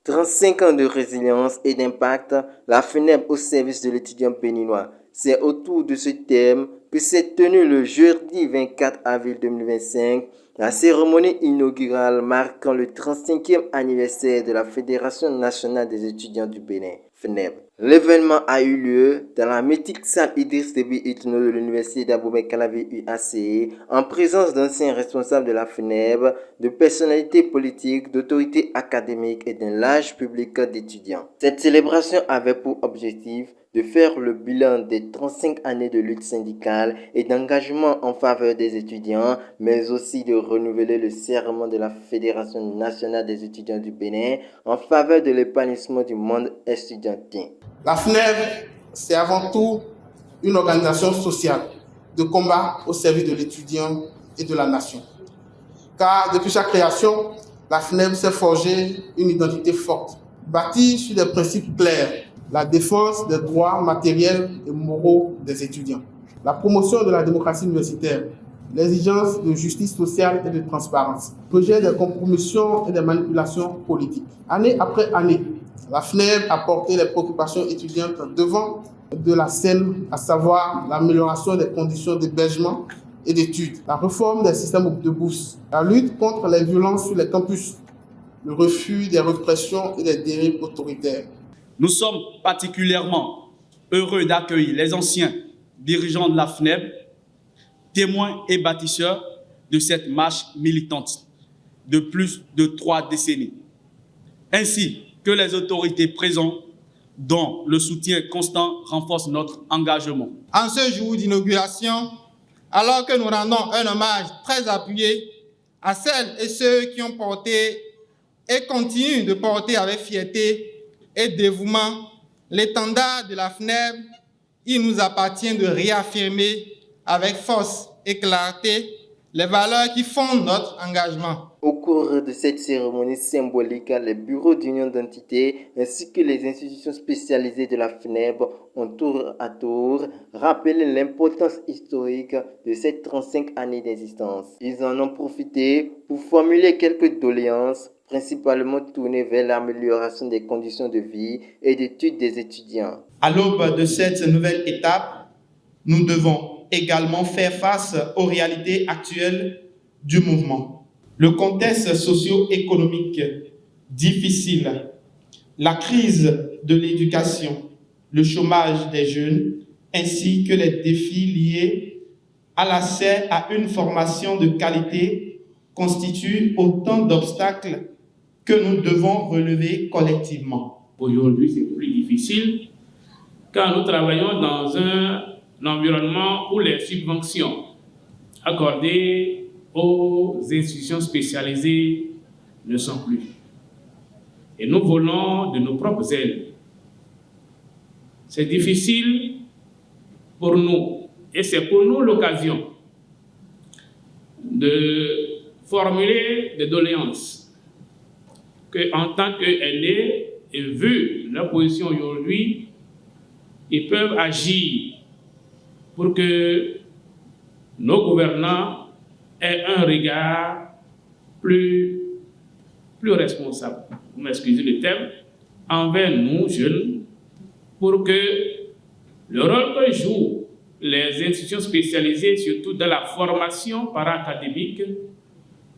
35 ans de résilience et d'impact, la FNEB au service de l'étudiant béninois. C'est autour de ce thème que s'est tenue le jeudi 24 avril 2025 la cérémonie inaugurale marquant le 35e anniversaire de la Fédération nationale des étudiants du Bénin, FNEB. L'événement a eu lieu dans la mythique salle Idriss Déby Itno de l'université d'Abomey-Calavi UACE en présence d'anciens responsables de la FNEB, de personnalités politiques, d'autorités académiques et d'un large public d'étudiants. Cette célébration avait pour objectif de faire le bilan des 35 années de lutte syndicale et d'engagement en faveur des étudiants, mais aussi de renouveler le serment de la Fédération nationale des étudiants du Bénin en faveur de l'épanouissement du monde estudiantin. La FNEB, c'est avant tout une organisation sociale de combat au service de l'étudiant et de la nation. Car depuis sa création, la FNEB s'est forgée une identité forte, bâtie sur des principes clairs: la défense des droits matériels et moraux des étudiants, la promotion de la démocratie universitaire, l'exigence de justice sociale et de transparence, projet de compromission et de manipulation politique. Année après année, la FNEB a porté les préoccupations étudiantes devant de la scène, à savoir l'amélioration des conditions d'hébergement et d'études, la réforme des systèmes de bourse, la lutte contre les violences sur les campus, le refus des répressions et des dérives autoritaires. Nous sommes particulièrement heureux d'accueillir les anciens dirigeants de la FNEB, témoins et bâtisseurs de cette marche militante de plus de 3 décennies, ainsi que les autorités présentes dont le soutien constant renforce notre engagement. En ce jour d'inauguration, alors que nous rendons un hommage très appuyé à celles et ceux qui ont porté et continuent de porter avec fierté et dévouement l'étendard de la FNEB, il nous appartient de réaffirmer avec force et clarté les valeurs qui fondent notre engagement. Au cours de cette cérémonie symbolique, les bureaux d'union d'entités ainsi que les institutions spécialisées de la FNEB ont tour à tour rappelé l'importance historique de ces 35 années d'existence. Ils en ont profité pour formuler quelques doléances, principalement tournées vers l'amélioration des conditions de vie et d'études des étudiants. À l'aube de cette nouvelle étape, nous devons également faire face aux réalités actuelles du mouvement. Le contexte socio-économique difficile, la crise de l'éducation, le chômage des jeunes, ainsi que les défis liés à l'accès à une formation de qualité constituent autant d'obstacles que nous devons relever collectivement. Aujourd'hui, c'est plus difficile car nous travaillons dans un environnement où les subventions accordées aux institutions spécialisées ne sont plus. Et nous volons de nos propres ailes. C'est difficile pour nous et c'est pour nous l'occasion de formuler des doléances que, en tant qu'aînés et vu leur position aujourd'hui, ils peuvent agir pour que nos gouvernants aient un regard plus responsable, vous m'excusez le terme, envers nous, jeunes, pour que le rôle que jouent les institutions spécialisées, surtout dans la formation para-académique,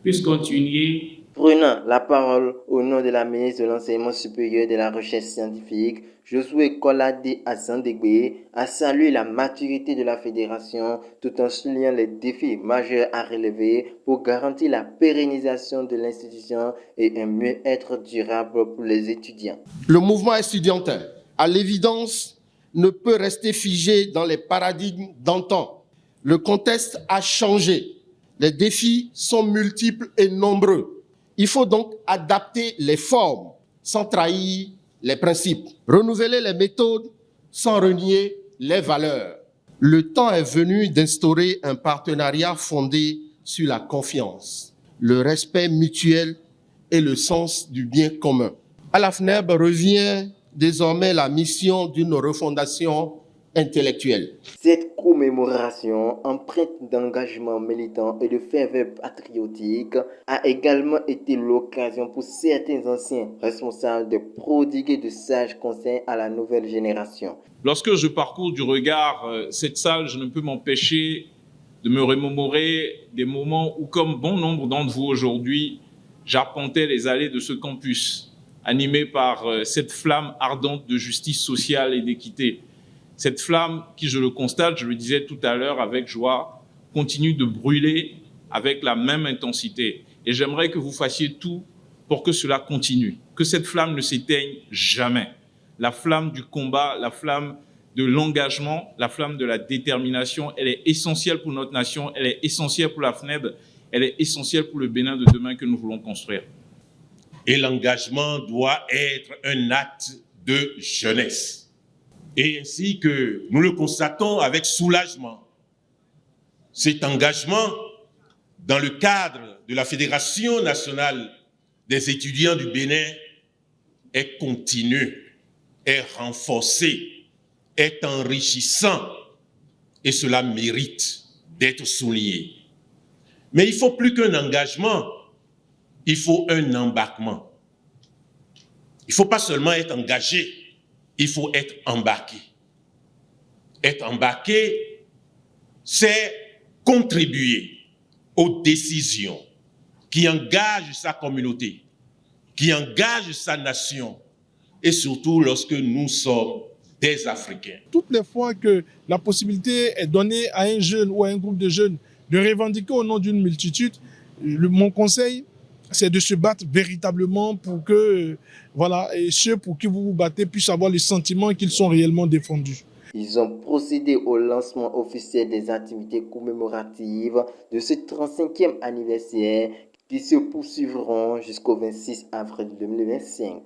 puisse continuer. Prenant la parole au nom de la ministre de l'Enseignement supérieur et de la Recherche scientifique, Josué Kolade Azandegbe a salué la maturité de la fédération tout en soulignant les défis majeurs à relever pour garantir la pérennisation de l'institution et un mieux-être durable pour les étudiants. Le mouvement estudiantin, à l'évidence, ne peut rester figé dans les paradigmes d'antan. Le contexte a changé. Les défis sont multiples et nombreux. Il faut donc adapter les formes sans trahir les principes, renouveler les méthodes sans renier les valeurs. Le temps est venu d'instaurer un partenariat fondé sur la confiance, le respect mutuel et le sens du bien commun. À la FNEB revient désormais la mission d'une refondation intellectuelle. Cette commémoration, empreinte d'engagement militant et de ferveur patriotique, a également été l'occasion pour certains anciens responsables de prodiguer de sages conseils à la nouvelle génération. Lorsque je parcours du regard cette salle, je ne peux m'empêcher de me remémorer des moments où, comme bon nombre d'entre vous aujourd'hui, j'arpentais les allées de ce campus, animé par cette flamme ardente de justice sociale et d'équité. Cette flamme qui, je le constate, je le disais tout à l'heure avec joie, continue de brûler avec la même intensité. Et j'aimerais que vous fassiez tout pour que cela continue, que cette flamme ne s'éteigne jamais. La flamme du combat, la flamme de l'engagement, la flamme de la détermination, elle est essentielle pour notre nation, elle est essentielle pour la FNEB, elle est essentielle pour le Bénin de demain que nous voulons construire. Et l'engagement doit être un acte de jeunesse. Et ainsi que nous le constatons avec soulagement, cet engagement dans le cadre de la Fédération nationale des étudiants du Bénin est continu, est renforcé, est enrichissant et cela mérite d'être souligné. Mais il faut plus qu'un engagement, il faut un embarquement. Il ne faut pas seulement être engagé, il faut être embarqué. Être embarqué, c'est contribuer aux décisions qui engagent sa communauté, qui engagent sa nation, et surtout lorsque nous sommes des Africains. Toutes les fois que la possibilité est donnée à un jeune ou à un groupe de jeunes de revendiquer au nom d'une multitude, mon conseil, c'est de se battre véritablement pour que et ceux pour qui vous vous battez puissent avoir le sentiment qu'ils sont réellement défendus. Ils ont procédé au lancement officiel des activités commémoratives de ce 35e anniversaire qui se poursuivront jusqu'au 26 avril 2025.